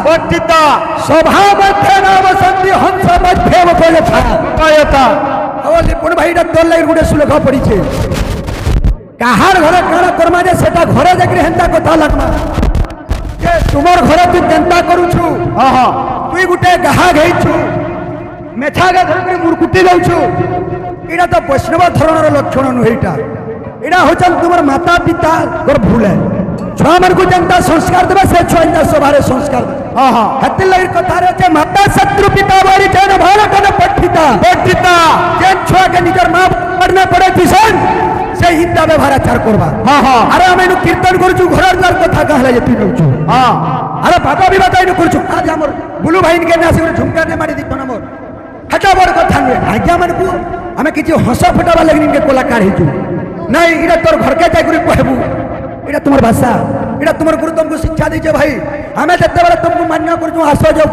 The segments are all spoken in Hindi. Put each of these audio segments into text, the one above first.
पठिता सभा मध्य न बसंती हंस मध्य उपयथा लिपुन भाई तोर लगे गोटे सुलेख पड़ी कहार घरे काण करमा जे सेटा घरे जाकि हेन्ता कथा लगमा जे तुमर घरे तू केन्ता करूछु तुई गोटे गाहा घेइछु मेछा गे धरकरी मुरकुटी जाउछु इडा तो वैष्णव धरणर लक्षण नुहेटा इडा होचन तुमर माता पिता गोर भूल है छुआ मन को जनता संस्कार देबे से छुआ इंदा सभारे संस्कार हत्ति लगी कथा रे जे माता शत्रु पिता बारी जन भारत न पठिता पठिता जेन छुआ के निजर मां पढ़ना पड़े किसन से हिंदा व्यवहार आचार करबा अरे हम एनु कीर्तन करूछु घर द्वार कथा कहले जे पिनउछु अरे बाबा भी बताई न करूछु आज हमर बुलू भाई के नासी झुमका ने मारी दीपन हमर हटा बड़ कथा नुहे आज्ञा मन को हमें किसी हस फटावा लगे इनके कलाकार हो नहीं इटा तोर घर के जाकर कहबू इटा तुम्हार भाषा इटा तुम्हार गुरु तुमको शिक्षा दीजिए भाई हमें जिते बड़े तुमको मान्य कर आस जाओ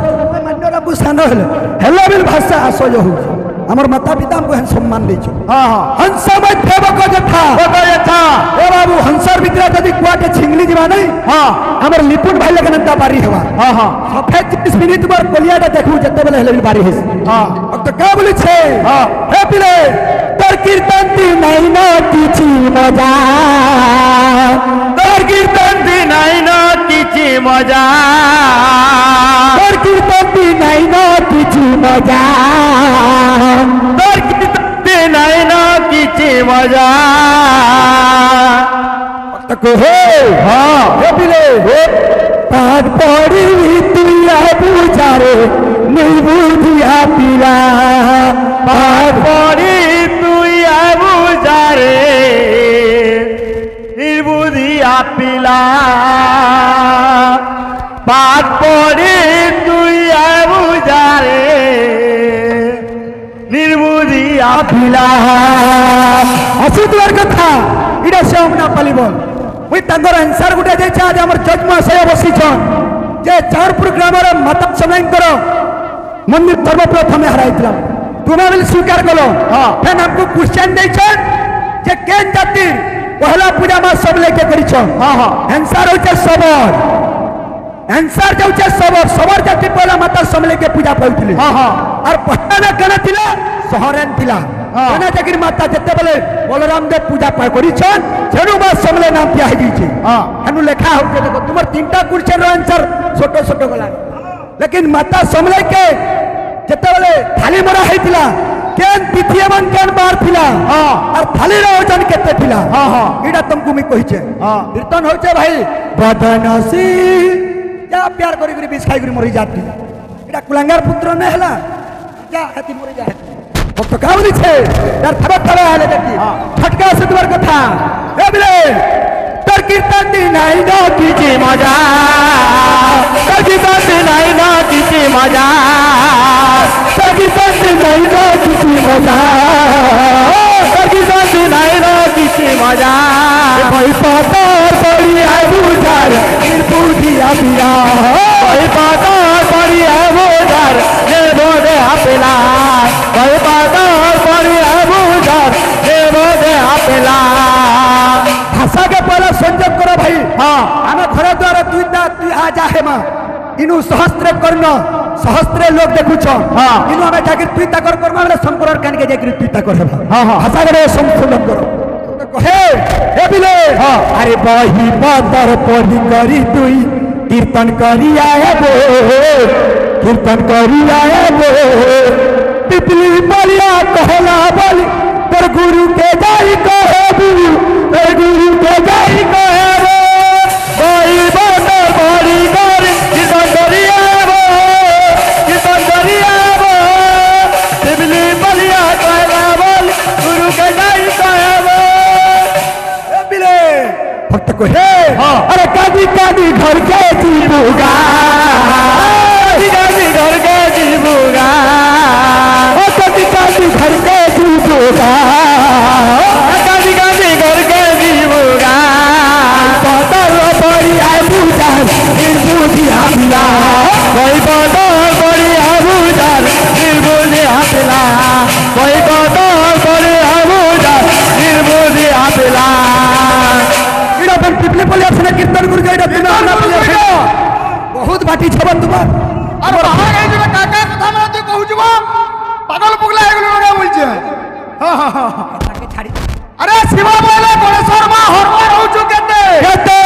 मान्य रखू सान हेलो बिल भाषा आस जाओ हमार माता पिता हमको सम्मान दीचो हंस जथा ए बाबू हंसर भीतर जदि कुआटे छिंगली जीवा नहीं हमर लिपुन भाई लगन अंता बारी हवा सफेद 30 मिनट बार कोलियाटा देखू जते बेले हेले बारी हेस अब तो का बोली छे हे पिले तोर कीर्तन दी नहीं ना किछि मजा तोर कीर्तन दी नहीं ना किछि मजा तोर कीर्तन दी नहीं ना किछि मजा तोर कीर्तन दी नहीं ना किछि मजा तक हो हे पिले पाठ पड़ी तुया बुझारे निर्बुद्धिया पिला पाठ पड़ी तुया बुझारे निर्बुद्धिया पिला पाठ पड़ी तुया बुझारे निर्बुद्धिया पिला हसी द्वार कथा इडा से हमना पलिबल मुई तंगर आंसर गुटे देछा आज हमर जज महाशय बसिछन जे चारपुर ग्रामर माता समयंकर मंदिर सर्वप्रथम हराइतला तुमे बिल स्वीकार कलो फेन हमको क्वेश्चन देछन जे केन जाति पहला पूजा मा सब लेके करिछन आंसर होचे सबर आंसर जाउचे सबर जाति पहला माता समले के पूजा पाउथिले और पहला कना थिला सहरेन थिला कना जाकि माता जते बेले बलराम देव पूजा पाय करिछन जेनु बा समले नाम दिया हेजी छे हनु लेखा होते देखो तुमर तीनटा क्वेश्चन रो आंसर छोटो छोटो गला लेकिन माता समले के जते बेले थाली मरा हेतिला केन तिथि एवं केन बार थिला और थाली रो ओजन केते थिला इडा तुमको मी कहिछे कीर्तन होचे भाई बदनसी जा प्यार करी करी बिस खाई करी मरी जाती इडा कुलांगार पुत्र ने हला जा हती मरी जा तो का बोली छे यार थबे आले देखी फटका से द्वार कथा ए बिले तर कीर्तन दी नहीं ना कीजे मजा तर कीर्तन दी नहीं ना कीजे मजा तर कीर्तन दी नहीं ना कीजे मजा तर कीर्तन दी नहीं ना कीजे मजा कोई पातर पड़ी है बुझार निर्बुद्धिया पिला कोई पातर पड़ी है बुझार निर्बुद्धिया पिला कोई पातर पड़ी है बुझार निर्बुद्धिया पिला भाषा के पहले संजोग करो भाई आम घर द्वारा तुई आ जाहे मा इनु सहस्त्र कर्ण सहस्त्र लोग देखुछ इनु हमें जाके तुई ताकर कर्मा बेले शंकर कान के जाके तुई ताकर हेबा भाषा के संशोधन करो कहे हे बिले अरे बही पतर पढ़ी करी तुई कीर्तन करी आए बो कीर्तन करी आए बो पिपली बलिया कहला बोली पर गुरु के जाई कहे गुरु पर गुरु के जाई कहे रे बही पतर पढ़ी करी कीर्तन करी आए बो कीर्तन करी आए बो पिपली बलिया कहला बोली गुरु के जाई कहे बो भक्त को हे अरे कादी कादी घर के जीवूगा कादी घर के जीवूगा कादी कादी घर के जीवूगा कादी कादी घर के जीवूगा पार्टी छबन तुम अरे बाहर गई जो काका कथा में तू कहू जुबा पागल पुगला एगलो लगा बोलछे हां हां हां अरे शिवा बोले गणेश्वर मां हरवा रहउछु केते केते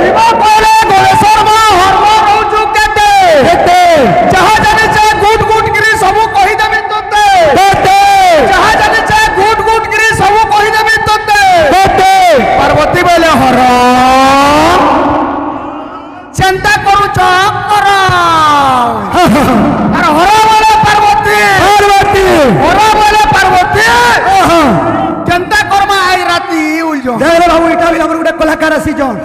शिवा बोले गणेश्वर मां हरवा रहउछु केते केते जहां जाने से गुट गुट गिरी सब कहि देबे तोते केते जहां जाने से गुट गुट गिरी सब कहि देबे तोते केते पार्वती बोले हर चिंता करू कर अरे हर बोले पार्वती पार्वती हर बोले पार्वती चिंता करमा आई राती उलझो जय बाबू इटा भी हमर गुटे कलाकार आसी जन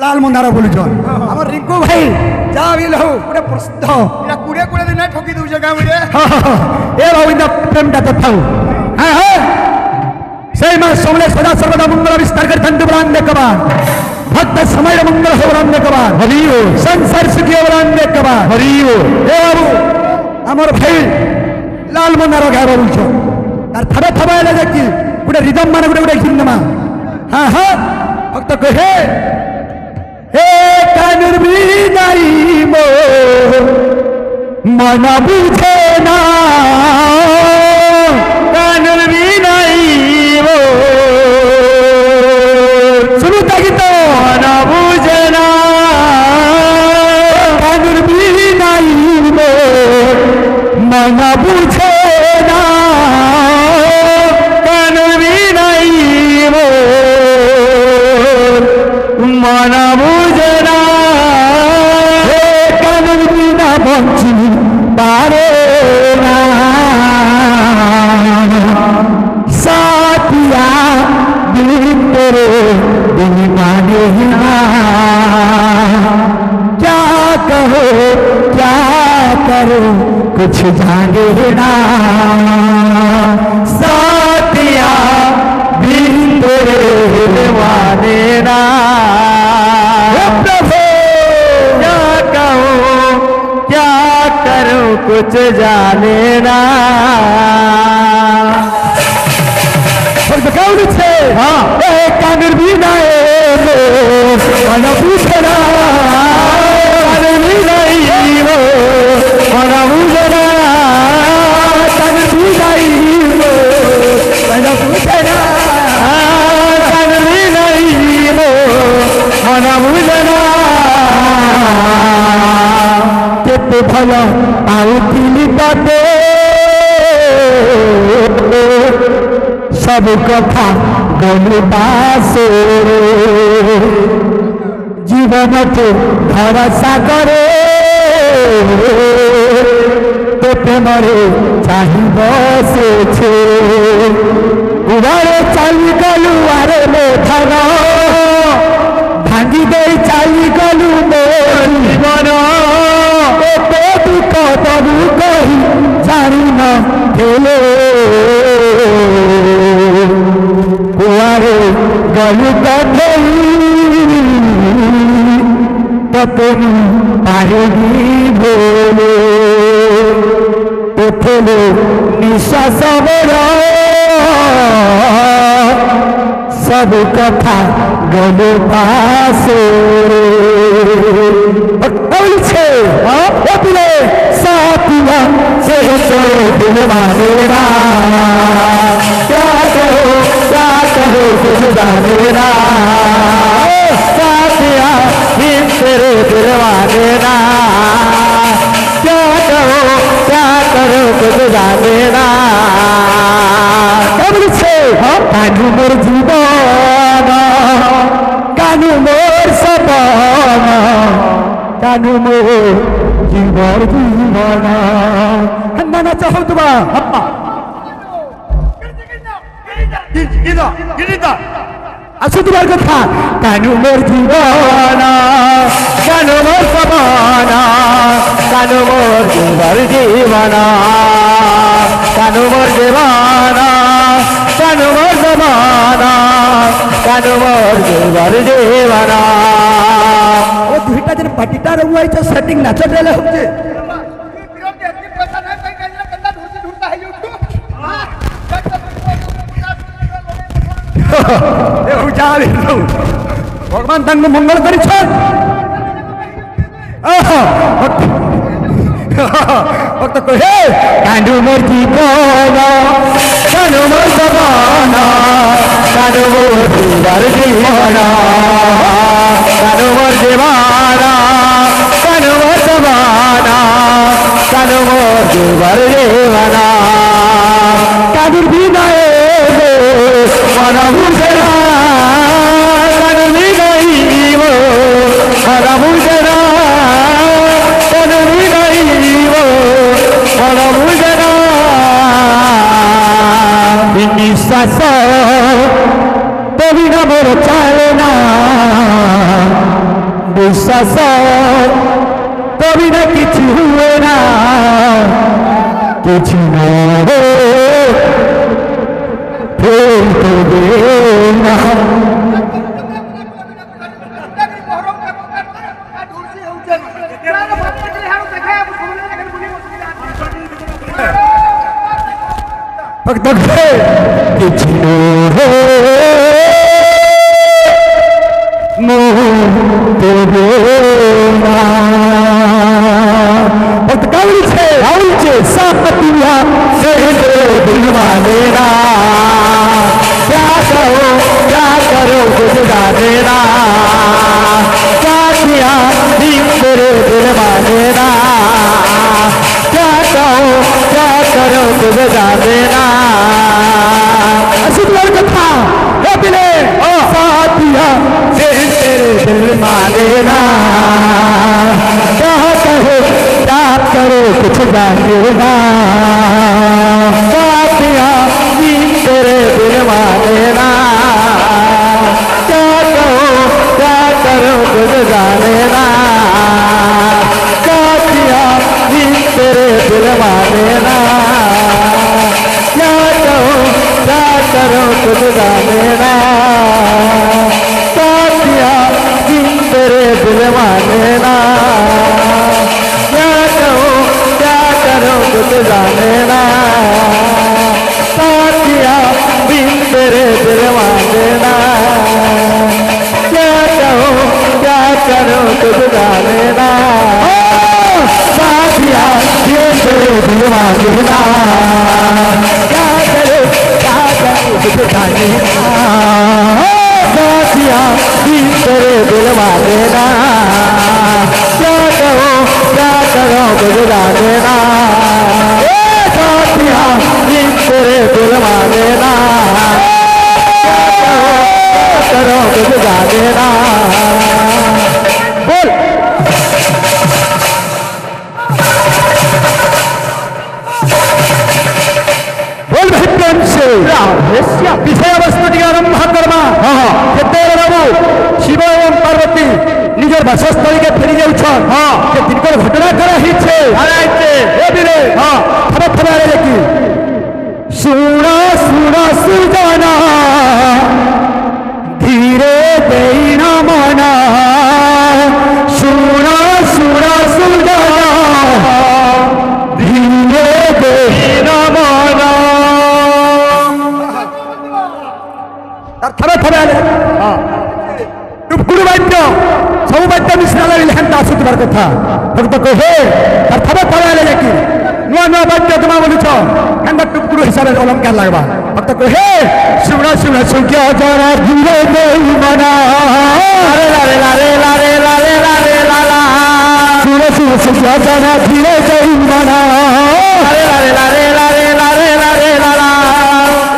लाल मंदार बोलु जन हमर रिंकू भाई जा भी लहु गुटे प्रसिद्ध या कुड़े कुड़े दिन ठोकी दउ जगह में ए बाबू इंदा प्रेमटा तो थाउ हां हां सही मां सोमले सदा सर्वदा मंगल विस्तार कर धन ब्रांड कबार भक्त समय मंगल हो ब्रांड कबार हरिओ संसार सुखी ब्रांड कबार हरिओ ए बाबू हमर भाई लाल मंदार गाय बोलु छ तार थबे थबे ले कि गुटे रिदम माने गुटे गिन्नमा हां हां भक्त कहे हे कानुर भी नहीं मो मन बुझे ना कानुर भी नहीं वो सुनो ताकि तो मन बुझे ना कानुर भी नहीं मो मन बुझे ना कानुर भी नहीं वो मन बुझे ना हे कानुर भी ना बंची बारे ना साथिया दिल तेरे दिल माने ना क्या कहो क्या करो कुछ जाने ना साथिया दिल तेरे दिल माने ना प्रभु क्या कहो क्या करो कुछ जाने ना कौन छे हाँ कांगर भी ना मन पूछना कांगर भी नहीं वो मन पूछना कांगर भी नहीं वो मन पूछना कांगर भी नहीं वो मन पूछना केते भल आउथिली बाटे सब कथा गलु बासे जीवन को भरोसा करे तो प्रेमरे चाहि बसे छे उबारे चाली गलु आरे ले धन भांगी दे चाली गलु मोर जीवन तो दुख तबु कही जानी न भेले कुआरे गलु गई तपनी पारेगी बोले उठले निश्वास सब कथा गलु पासे छे ओपले साथिया से दिल मानेरा क्या कहो कुछ जानेरा साथिया इन तेरे दिल मानेरा क्या करो कुछ जानेरा कब से कानू मोर जीवन कानू मोर सपन कानू मोर जीवन जीवन नाना चाहो तुमा আসো তোমার কথা কানু মোর জীবন কানু মোর সপন কানু মোর জীবন জীবন কানু মোর জীবন কানু মোর সপন কানু মোর জীবন জীবন ও দুইটা যেন পাটিটা রহুয়াইছ সেটিং নাচ ডেলে হচ্ছে भगवान मंगल कर ভক্ত কহে কান্দু মোর জীবন কান্দু মোর জবান কান্দু মোর জীবন কান্দু মোর জীবন কান্দু মোর জবান কান্দু মোর জীবন কান্দুর বিনায়ে মন বুঝরা কান্দুর বিনাই মন বুঝরা কান্দুর বিনাই মন বুঝরা নিঃশ্বাস তবি না মোর চলে না বিশ্বাস তবি না কিছু হুয়ে না কিছু না ফেল তবে না भक्त কিছু भक्त गाउल सापतिया से दिलवा लेना क्या करो कुछ जानेना क्या किया तेरे दिलवा लेना क्या करो कुछ जानेना असुर कथा हे बिले साथिया से तेरे दिल मानेना क्या करो कुछ जानेना साथिया तेरे दिल मानेना क्या करो कुछ जानेना साथिया तेरे दिल मानेना क्या करो कुछ जानेना साथिया तेरे दिल मानेना क्या करो कुछ जानेना साथिया तेरे दिल मानेना क्या करो कुछ जानेना साथिया तेरे दिल मानेना क्या करो कुछ जानेना साथिया तेरे दिल मानेना क्या करो कुछ जानेना साथिया तेरे दिल मानेना क्या करो कुछ जानेना बोल बोल भाई प्रेम से विषय वस्तु टी आरंभ करमा केतेबेले बाबू शिव एवं पार्वती निजर बासस्थली के फेरी जाउछन के तिनकर घटना करा हिचे ए बिरे थबे थबे आले देखी सुना सुना सुजाना धीरे देना मना सुना सुना सुजाना धीरे देना मना थबे थबे आले टुकुड़ बाद्य सब बाद्य मिश्रा लगे हेन्ता आसुथबार कथा भक्त कहे तार थबे थबे आले जाकि नुआ नुआ बाद्य तुमा बोलुछ हेन्ता टुकुड़ हिसाब से अलंकार लागबा भक्त कहे सुना सुना सुख्या जरा धीरे देई मना लारे लारे लारे लारे लारे लारे लाला सुना सुना सुख्या जरा धीरे देई मना लारे लारे लारे लारे लारे लारे लाला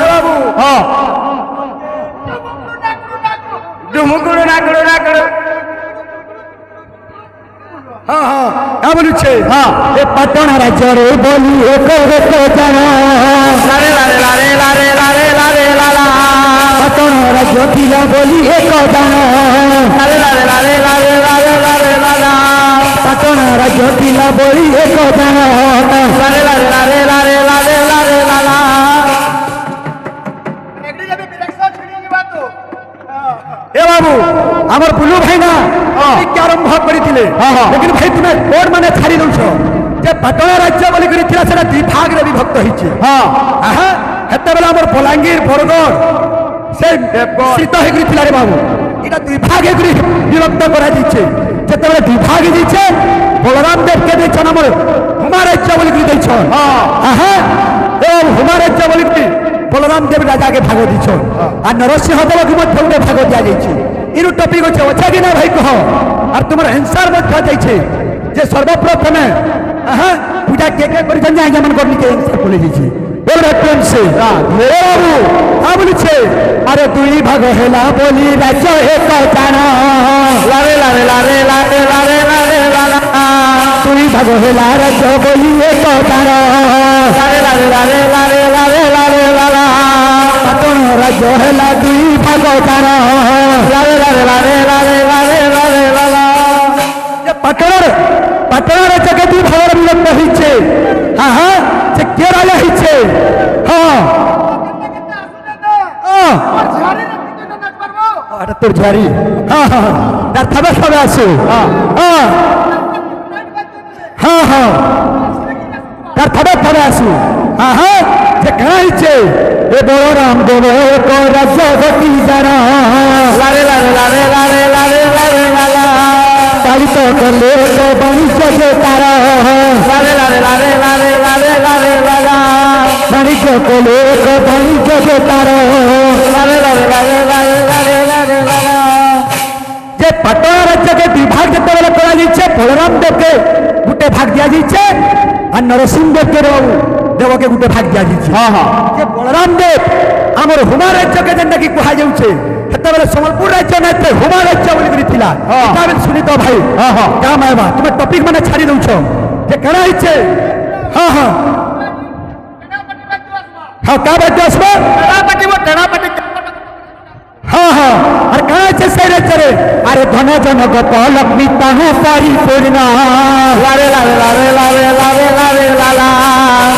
बाबू हां डुमुकुड़ो नाकुड़ो नाकुड़ो हाँ हाँ क्या बोलू छे हाँ ये पटना राज्य रे बोली एक जन लारे लारे लारे लारे लारे लारे लाला पटना राज्य किला बोली एक जन लारे लारे लारे लारे लारे लारे लाला पटना राज्य किला बोली एक जन लारे लारे लारे लारे लारे लारे लाला ए बाबू आमर बुलू भाई ना आरंभ करते लेकिन भाई तुम्हें कोड मैंने छाड़ी दौछ जे पटना राज्य बोली सेटा दुई भाग में विभक्त होती हेत बेला आम बलांगीर बरगढ़ से शीत होकर बाबू এটা দুই ভাগে করে বিভক্ত করা দিচ্ছে যেতবে দুই ভাগ দিচ্ছে বলরাম দেবকে দিয়েছেন আমার হুমা রাজ্য বলি করে দিয়েছেন হ্যাঁ এবং হুমা রাজ্য বলি বলরাম দেব রাজাকে ভাগ দিচ্ছ আর নরসিংহ দেবকে মধ্যে গোটে ভাগ দিয়া যাইছে এর টপিক হচ্ছে অছা কি না ভাই কহ আর তোমার আনসার মধ্যে যাইছে যে সর্বপ্রথমে হ্যাঁ পূজা কে কে করেছেন যে আজ্ঞা মানে নিজে আনসার বলে দিয়েছে বলবে প্রেম সে বাবু হ্যাঁ বলেছে আরে দুই ভাগ হেলা বলি রাজ্য এক জানা লারে লারে লারে লারে লারে লারে লালা দুই ভাগ হেলা রাজ্য বলি এক জানা লারে লারে লারে লারে লারে লারে লালা পাটন রাজ্য হেলা দুই ভাগ জানা লারে লারে লারে লারে লারে লারে লালা পাটন রাজ্যকে দুই ভাগের বিভক্ত হয়েছে হ্যাঁ হ্যাঁ যে কে রাজা হয়েছে হ্যাঁ এটা তোর ঝাড়ি হ্যাঁ হ্যাঁ তার থাবে সবে আসো হ্যাঁ হ্যাঁ হ্যাঁ তার থাবে আসো হ্যাঁ হ্যাঁ যে কেন হয়েছে এ বড় রাম দেব এক রাজ্য গতি জানা লারে লারে লারে লারে লারে লারে লালা পালিত করলে তো বাণিজ্য যে তারা লারে লারে লারে লারে লারে লারে লালা বাণিজ্য করলে তো বাণিজ্য যে তারা লারে লারে লারে লারে লারে লারে লালা যে পাটনা রাজ্যকে বিভাগ যেতবে করা যাচ্ছে বলরাম দেবকে গোটে ভাগ দিয়া যাচ্ছে আর নরসিংহ দেবকে দেবকে গোটে ভাগ দিয়া যাচ্ছে হ্যাঁ হ্যাঁ যে বলরাম দেব আমার হুমা রাজ্যকে যেটা কি কুহা যাচ্ছে সেতবে সম্বলপুর রাজ্য না হুমা রাজ্য বলি ଥିଲା শুনি তো ভাই হ্যাঁ হ্যাঁ কাম আইবা তুমি টপিক মানে ছাড়ি দৌছ যে কেন হয়েছে হ্যাঁ হ্যাঁ হ্যাঁ কা বাদ্য আসবে টেড়াপাটি হ্যাঁ হ্যাঁ আর কাঁ আছে সেই রাজ্যরে আরে ধন জনক লক্ষ্মী তাহু পরিপূর্ণ লারে লারে লারে লারে লারে লারে লালা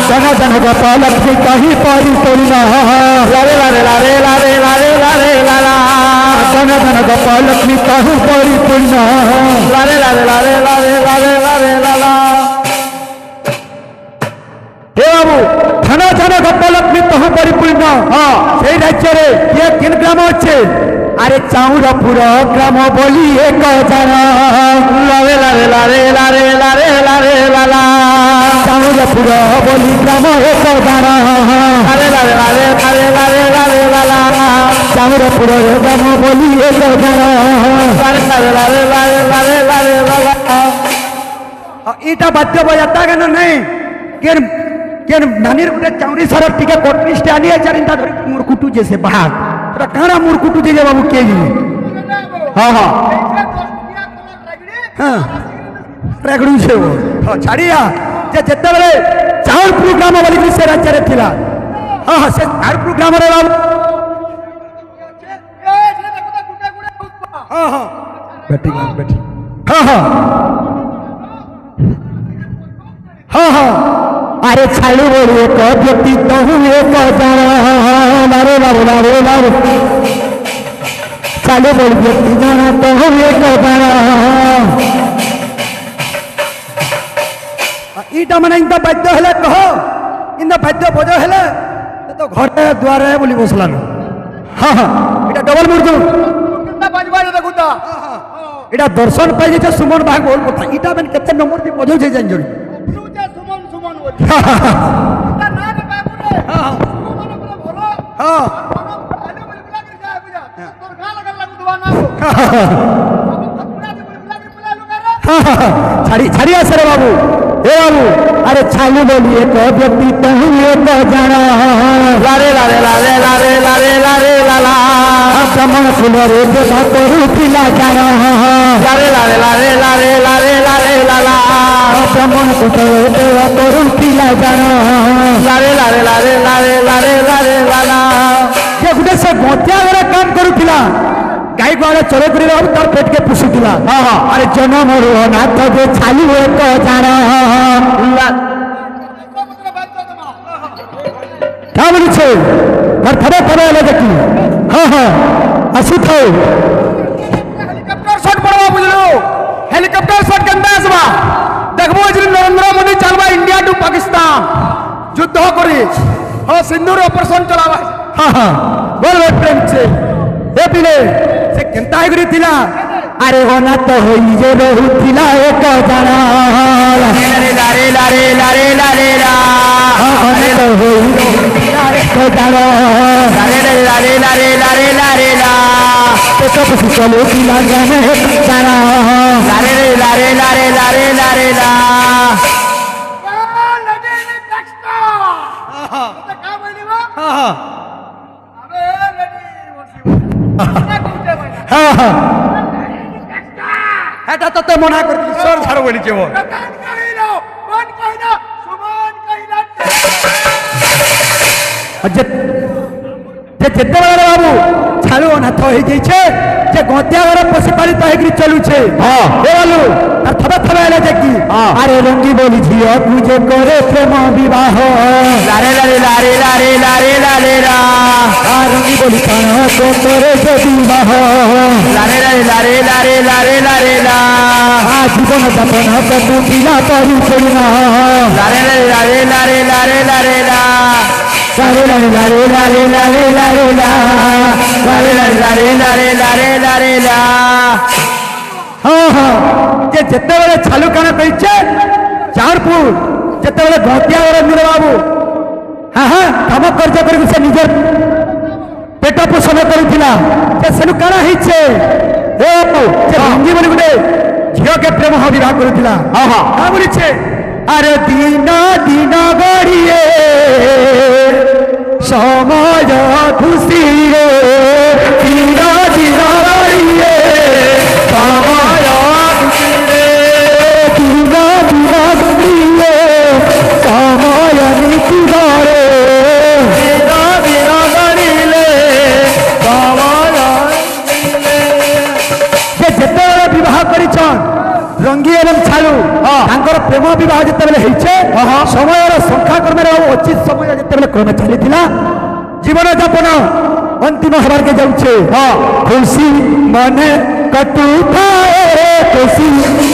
ধন জনক লক্ষ্মী তাহি পরিপূর্ণ লারে লারে লারে লারে লারে লারে লালা ধন জনক লক্ষ্মী তাহু পরিপূর্ণ লারে লারে লারে লারে লারে লারে লালা হে বাবু ধন জনক লক্ষ্মী তাহু পরিপূর্ণ হ্যাঁ সেই রাজ্যরে কে তিন গ্রাম আছে আরে চাউরপুর গ্রাম বলি এক জানা লারে লারে লারে লারে লারে লারে লালা চাউরপুর বলি গ্রাম এক জানা লারে লারে লারে লারে লারে লারে লালা চাউরপুর গ্রাম বলি এক জানা লারে লারে লারে লারে লারে লারে লালা এটা বাদ্য বজাতা কেন নেই কেন কেন নানির গোটে চাউরি সরব টিকে কটলিস্টে আনিয়ে চারিটা ধরে মুরকুটু যেছে বাহাগ এটা কারা মুরকুটু যে বাবু কে জিনি হ্যাঁ হ্যাঁ হ্যাঁ রেগড়ুছে ও ছাড়িয়া যে যেতবেলে চাউরপুর গ্রাম বলি সে রাজ্যরে ଥିଲା হ্যাঁ হ্যাঁ সে চাউরপুর গ্রামরে বাবু হ্যাঁ হ্যাঁ বেটি বেটি হ্যাঁ হ্যাঁ হ্যাঁ হ্যাঁ আরে ছাড়ু বলি এক ব্যক্তি তহু এক জানা লারে লারে লারে লারে চালু বলি ব্যক্তি জানা তহু এক জানা ইটা মানে ইন্দা বাদ্য হেলে কহ ইন্দা বাদ্য বজ হেলে তো ঘরে দুয়ারে বলি বসলান হ্যাঁ হ্যাঁ এটা ডবল মুরজু এটা দর্শন পাই যাচ্ছে সুমন ভাগ বল কথা ইটা মানে কেতে নম্বর দিয়ে বজাউছে জানজনি ছাড়ি আসে রে বাবু এ বাবু আরে ছালু বলি এক ব্যক্তি তহু এক জানা লারে লারে লারে লারে লারে লারে লালা ব্রাহ্মণ ফুলরে দেখা করুছিলা জানা লারে লারে লারে লারে লারে লারে লালা ব্রাহ্মণ ফুলরে দেখা করুছিলা জানা লারে লারে লারে লারে লারে লারে লালা যে গুটে সে গতিয়া ঘরে কাম করুছিলা গাই গোয়ালে চলে করে তার পেটকে পুষুছিলা হ্যাঁ হ্যাঁ আরে জনমর নাথ যে ছালু এক জানা क्या बोली छे और थबे थबे लगे की हाँ हाँ असु थो हेलिकॉप्टर शॉट पड़वा बुझलो हेलिकॉप्टर शॉट गंदा आसवा देखबो जे नरेंद्र मोदी चलवा इंडिया टू पाकिस्तान युद्ध करी हाँ सिंदूर ऑपरेशन चलावा हाँ हाँ बोल प्रेम से ए पिले से केंता हेगरी थिला अरे अनाथ होई जे रहुथिला एक जना लारे लारे लारे लारे लारे ला अनाथ होई रहुथिला एक जना लारे लारे लारे लारे लारे ला तो कुछ चलो थिला जाने एक जना लारे लारे लारे लारे लारे ला এটা তো তে মনা করছি সর ছাড়ো বলিছে ও যেতবে বাবু ছাড়ু অনাথ হয়ে যাইছে যে গতিয়া ঘর পশুপালিত হয়ে চলুছে বলু তার থবে থবে এলে যে কি আরে রঙ্গি বলি ঝিও তুই করে প্রেম বিবাহ লারে লারে লারে লারে লারে লারে লা আর রঙ্গি বলি কান করে যে বিবাহ লারে লারে লারে লারে লারে লারে লা জীবন যাপন প্রভু পিলা করি না লারে লারে লারে লারে লারে লারে লা লারে লারে লারে লারে লারে লারে লা লারে লারে লারে লারে লারে লা যে যেতবে ছালু কাণ কইছে চারপুর যেতবে গতিয়া ঘর নীল বাবু কাম কার্য করি সে নিজের পেট পোষণ করুলা যে সেনু কাণ হয়েছে যে রঙ্গি বলি গোটে ঝিওকে প্রেম বিবাহ করুলা বলিছে আরে দিন দিন গড়িয়ে সময় খুশি রে দিন দিন গড়িয়ে সময় খুশি রে দিন দিন গড়িয়ে সময় নীতি ধরে দিন দিন গড়িলে সময় সে যেতবে বিবাহ করিছন রঙ্গি এবং ছালু তাঙ্কর প্রেম বিবাহ যেতবে হয়েছে সময়ের সংখ্যাক্রমে উচিত সময় যেতবে ক্রমে চালিলা জীবন যাপন অন্তিম হবারকে যাচ্ছে খুশি মনে কটুথায় খুশি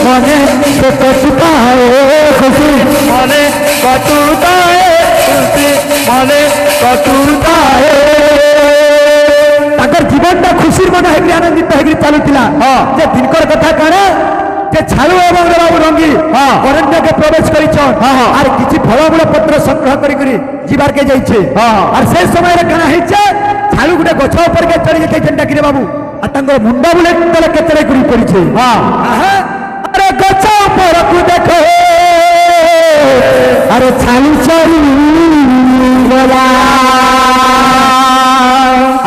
মনে কটুথায় খুশি মনে কটুতায় খুশি মনে কটুতায় তাঙ্কর জীবনটা খুশির মনে হয়ে আনন্দিত হয়ে চালুলা যে দিনকর কথা কাଣା যে ছালু এবং বাবু রঙ্গি অরণ্যকে প্রবেশ করেছন আর কিছু ফলমূল পত্র সংগ্রহ করি যাবারকে যাইছে আর সেই সময় কাଣା হয়েছে ছালু গোটে গছ উপরকে চড়ি যাই যেটা কিরে বাবু আর তাঙ্কর মুন্ড বুলে তলে কেচড়ে করি পড়িছে আরে গছ উপরকু দেখো আরে ছালু চড়ি গলা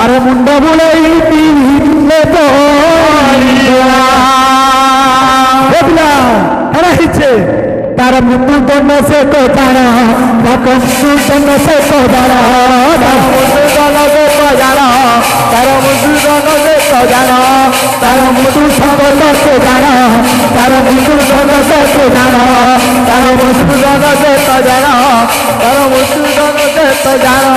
আরে মুন্ড বুলাই পিলে তো তার মৃত্যু দণ্ড সে তো জানা মৃত্যু দণ্ড সে তো জানা মৃত্যু দণ্ড সে তো জানা তার মৃত্যু দণ্ড সে তো জানা তার মৃত্যু সবল সে জানা তার মৃত্যু দণ্ড সে তো জানা তার মৃত্যু দণ্ড সে তো জানা তার মৃত্যু দণ্ড সে তো জানা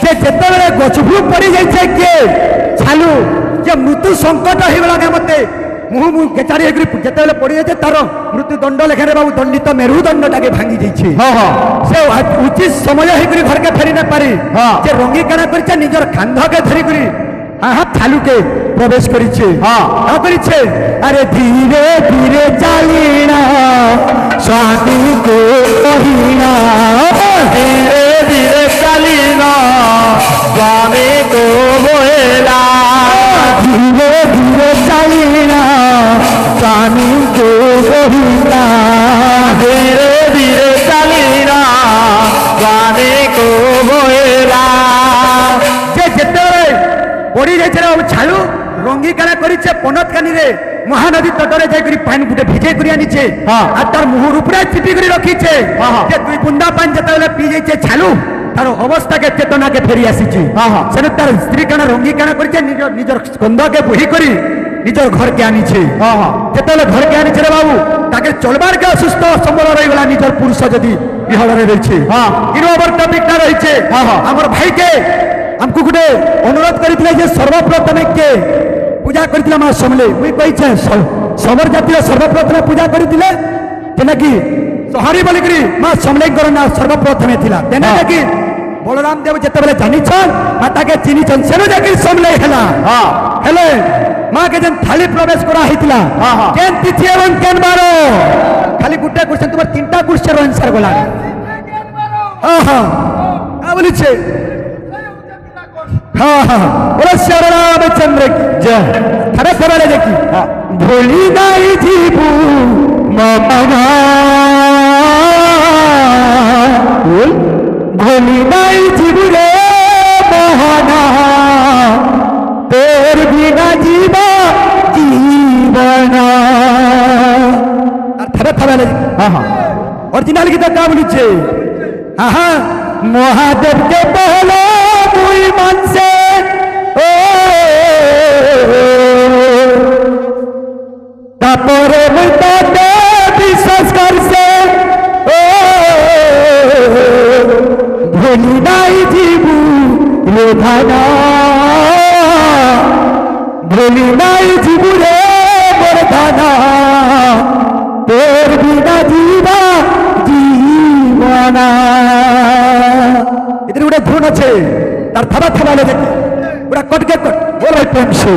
যে যেতবে গছভু পড়ি যাইছে কে ছালু যে মৃত্যু সংকট হয়ে গলা মতে মুহু কেচারি হয়ে যেতবে পড়ি যাইছে তার মৃত্যুদণ্ড লেখারে বাবু দণ্ডিত মেরুদণ্ডটাকে ভাঙ্গি যাইছে সে উচিত সময় হয়ে ঘরকে ফেরি না পারি যে রঙ্গি কানা করেছে নিজের কান্ধকে ধরি করি ছালুকে প্রবেশ করেছে করেছে আরে ধীরে ধীরে চালিনা স্বামী কো কহিনা ধীরে ধীরে চালিনা স্বামী কো বহেলা ধীরে ধীরে চালিনা স্বামী কো কহিনা ধীরে ধীরে চালিনা স্বামী কো বহেলা যে যেতবে পড়ি যাইছে বাবু ছালু রঙ্গি কানা করেছে পনতকানি রে মহানদী তটরে যাই পানি গুটে ভিজে করে আনিছে আর তার মুহুর উপরে চিপি করে রখিছে যে দুই বুন্দা পানি যেতবে পি যাইছে ছালু তার অবস্থাকে চেতনাকে ফেরি আসিছে সেটা তার স্ত্রী কানা রঙ্গি কানা করেছে নিজের স্কন্ধকে বহি করে নিজের ঘরকে আনিছে যেতবে ঘরকে আনিছে রে বাবু তাকে চলবার কে অসুস্থ সম্বল রয়েগলা নিজের পুরুষ যদি বিহଳରେ রয়েছে ইনো আবার টপিকটা রয়েছে আমার ভাইকে हमको गोटे अनुरोध करते जे सर्वप्रथमे के पूजा करथिला मां समले मुई कहिछे समर जातिर सर्वप्रथमे पूजा करथिले जेना कि सहरी बोली करी मां समलेकर ना सर्वप्रथमे थिला तेना कि বলরাম দেব যেতবেলে জানিছন মাতাকে চিনিছন সেনু যাকে সমলে হেলা হ্যাঁ হেলে মাকে যেন থালি প্রবেশ করা হইতিলা হ্যাঁ, হ্যাঁ। কেন তিথি এবং কেন বার খালি গুটে কোশ্চেন তোমার তিনটা কোশ্চেন আনসার গলা হ্যাঁ হ্যাঁ বলিছে হ্যাঁ হ্যাঁ বলে শ্রী রামচন্দ্র কি জয় থারে থারে দেখি ভুলি নাই জীবু মামা ভুলি নাই জীবু রে মোহনা তোর বিনা জীবা জীবনা আর থারে থারে দেখি হ্যাঁ হ্যাঁ অরিজিনাল গীতা কা বলিছে হ্যাঁ হ্যাঁ মহাদেবকে বলো মুই মানছে ও তারপরে মুই তাতে বিশ্বাস করছে ও ভুলি নাই জীবু রেধানা ভুলি নাই জীবু রে বরধানা তোর বিনা জীবা জীবনা এদের গোটে ধুন আছে তার থাবা থাবা দেখি ওটা কটকে কট বলে প্রেম সে